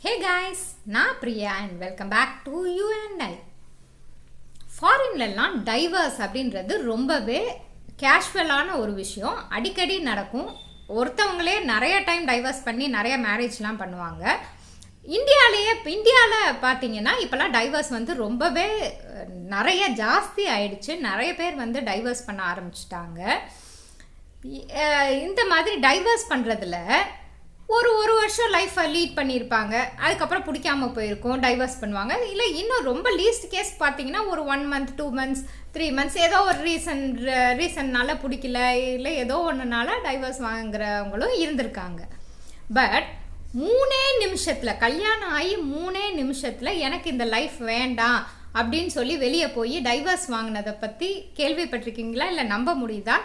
Hey guys, நான் Priya and welcome back to you and I. ஃபாரின்லலாம் divorce அப்படின்றது ரொம்பவே கேஷுவலான ஒரு விஷயம். அடிக்கடி நடக்கும். ஒருத்தவங்களே நிறைய டைம் டைவர்ஸ் பண்ணி நிறைய மேரேஜ்லாம் பண்ணுவாங்க. இந்தியாவில் பார்த்தீங்கன்னா இப்போலாம் டைவர்ஸ் வந்து ரொம்பவே நிறைய ஜாஸ்தி ஆயிடுச்சு. நிறைய பேர் வந்து டைவர்ஸ் பண்ண ஆரம்பிச்சிட்டாங்க. இந்த மாதிரி டைவர்ஸ் பண்ணுறதுல ஒரு வருஷம் லைஃப்பை லீட் பண்ணியிருப்பாங்க, அதுக்கப்புறம் பிடிக்காம போயிருக்கும், டைவர்ஸ் பண்ணுவாங்க. இல்லை இன்னும் ரொம்ப லீஸ்ட் கேஸ் பார்த்தீங்கன்னா ஒரு 1 month 2 months 3 months ஏதோ ஒரு ரீசன்னால பிடிக்கல, இல்லை ஏதோ ஒன்றுனால டைவர்ஸ் வாங்குறவங்களும் இருந்திருக்காங்க. பட் 3 நிமிஷத்தில் கல்யாணம் ஆகி 3 நிமிஷத்தில் எனக்கு இந்த லைஃப் வேண்டாம் அப்படின்னு சொல்லி வெளியே போய் டைவர்ஸ் வாங்கினதை பற்றி கேள்விப்பட்டிருக்கீங்களா? இல்லை நம்ப முடியுதா?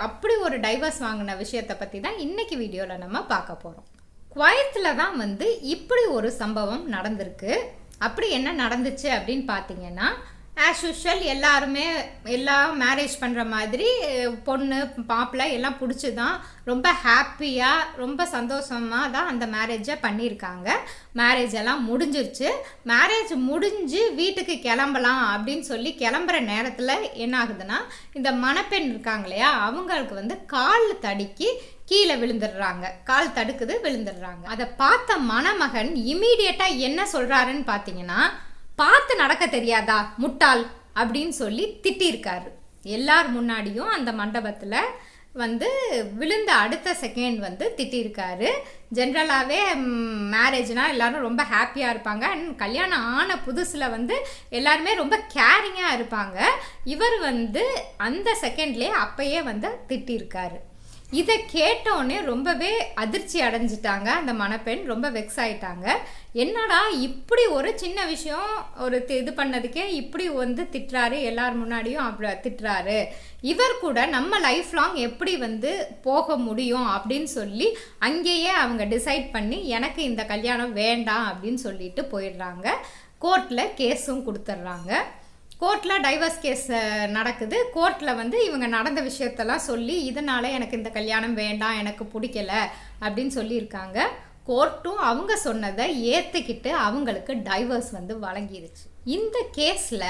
அப்படி ஒரு டைவர்ஸ் வாங்கின விஷயத்தை பற்றி தான் இன்னைக்கு வீடியோவில் நம்ம பார்க்க போகிறோம். குவைத்தில் தான் வந்து இப்படி ஒரு சம்பவம் நடந்திருக்கு. அப்படி என்ன நடந்துச்சு அப்படின்னு பார்த்தீங்கன்னா, ஆஸ் யூஷுவல் எல்லாம் மேரேஜ் பண்ணுற மாதிரி பொண்ணு மாப்பிள்ளை எல்லாம் பிடிச்சி தான் ரொம்ப ஹாப்பியாக ரொம்ப சந்தோஷமாக தான் அந்த மேரேஜை பண்ணியிருக்காங்க. மேரேஜ் எல்லாம் முடிஞ்சிருச்சு. மேரேஜ் முடிஞ்சு வீட்டுக்கு கிளம்பலாம் அப்படின்னு சொல்லி கிளம்புற நேரத்தில் என்ன ஆகுதுன்னா, இந்த மணப்பெண் இருக்காங்க இல்லையா, அவங்களுக்கு வந்து கால் தடுக்கி கீழே விழுந்துடுறாங்க. கால் தடுக்குது, விழுந்துடுறாங்க. அதை பார்த்த மணமகன் இமீடியட்டாக என்ன சொல்கிறாருன்னு பார்த்தீங்கன்னா, பார்த்து நடக்க தெரியாதா முட்டாள் அப்படின்னு சொல்லி திட்டிருக்காரு. எல்லார் முன்னாடியும் அந்த மண்டபத்தில் வந்து விழுந்த அடுத்த செகண்ட் வந்து திட்டிருக்காரு. ஜென்ரலாகவே மேரேஜ்னால் எல்லோரும் ரொம்ப ஹாப்பியாக இருப்பாங்க. அண்ட் கல்யாணம் ஆன புதுசில் வந்து எல்லாருமே ரொம்ப கேரிங்காக இருப்பாங்க. இவர் வந்து அந்த செகண்ட்லேயே அப்பயே வந்து திட்டிருக்காரு. இதை கேட்டோன்னே ரொம்பவே அதிர்ச்சி அடைஞ்சிட்டாங்க. அந்த மணப்பெண் ரொம்ப வெக்ஸ் ஆயிட்டாங்க. என்னடா இப்படி ஒரு சின்ன விஷயம் ஒரு இது பண்ணதுக்கே இப்படி வந்து திட்டுறாரு, எல்லார் முன்னாடியும் அப்படி திட்டுறாரு, இவர் கூட நம்ம லைஃப் லாங் எப்படி வந்து போக முடியும் அப்படின்னு சொல்லி அங்கேயே அவங்க டிசைட் பண்ணி எனக்கு இந்த கல்யாணம் வேண்டாம் அப்படின்னு சொல்லிட்டு போயிடுறாங்க. கோர்ட்டில் கேஸும் கொடுத்துட்றாங்க. கோர்ட்டில் டைவர்ஸ் கேஸ் நடக்குது. கோர்ட்டில் வந்து இவங்க நடந்த விஷயத்தெல்லாம் சொல்லி இதனால் எனக்கு இந்த கல்யாணம் வேண்டாம், எனக்கு பிடிக்கல அப்படின்னு சொல்லியிருக்காங்க. கோர்ட்டும் அவங்க சொன்னதை ஏற்றுக்கிட்டு அவங்களுக்கு டைவர்ஸ் வந்து வழங்கிடுச்சு. இந்த கேஸில்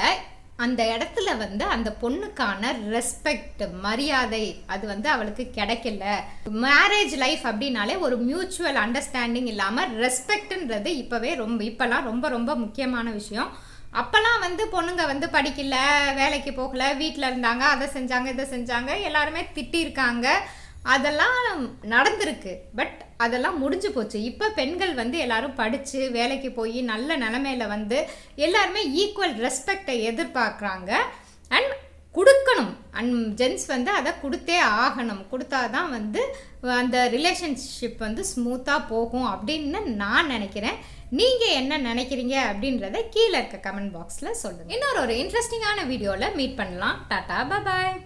அந்த இடத்துல வந்து அந்த பொண்ணுக்கான ரெஸ்பெக்ட், மரியாதை அது வந்து அவளுக்கு கிடைக்கல. மேரேஜ் லைஃப் அப்படின்னாலே ஒரு மியூச்சுவல் அண்டர்ஸ்டாண்டிங் இல்லாமல் ரெஸ்பெக்ட்ன்றது இப்போலாம் ரொம்ப ரொம்ப முக்கியமான விஷயம். அப்போல்லாம் வந்து பொண்ணுங்க வந்து படிக்கல, வேலைக்கு போகல, வீட்டில் இருந்தாங்க, அதை செஞ்சாங்க இதை செஞ்சாங்க, எல்லாருமே திட்டிருக்காங்க, அதெல்லாம் நடந்திருக்கு. பட் அதெல்லாம் முடிஞ்சு போச்சு. இப்போ பெண்கள் வந்து எல்லாரும் படித்து வேலைக்கு போய் நல்ல நிலைமையில வந்து எல்லாருமே ஈக்குவல் ரெஸ்பெக்டை எதிர்பார்க்குறாங்க. அண்ட் கொடுக்கணும். அண்ட் ஜென்ஸ் வந்து அதை கொடுத்தே ஆகணும். கொடுத்தா தான் வந்து அந்த ரிலேஷன்ஷிப் வந்து ஸ்மூத்தாக போகும் அப்படின்னு நான் நினைக்கிறேன். நீங்கள் என்ன நினைக்கிறீங்க அப்படின்றத கீழே இருக்க கமெண்ட் பாக்ஸில் சொல்லுங்கள். இன்னொரு இன்ட்ரெஸ்டிங்கான வீடியோவில் மீட் பண்ணலாம். டாடா, பாய்.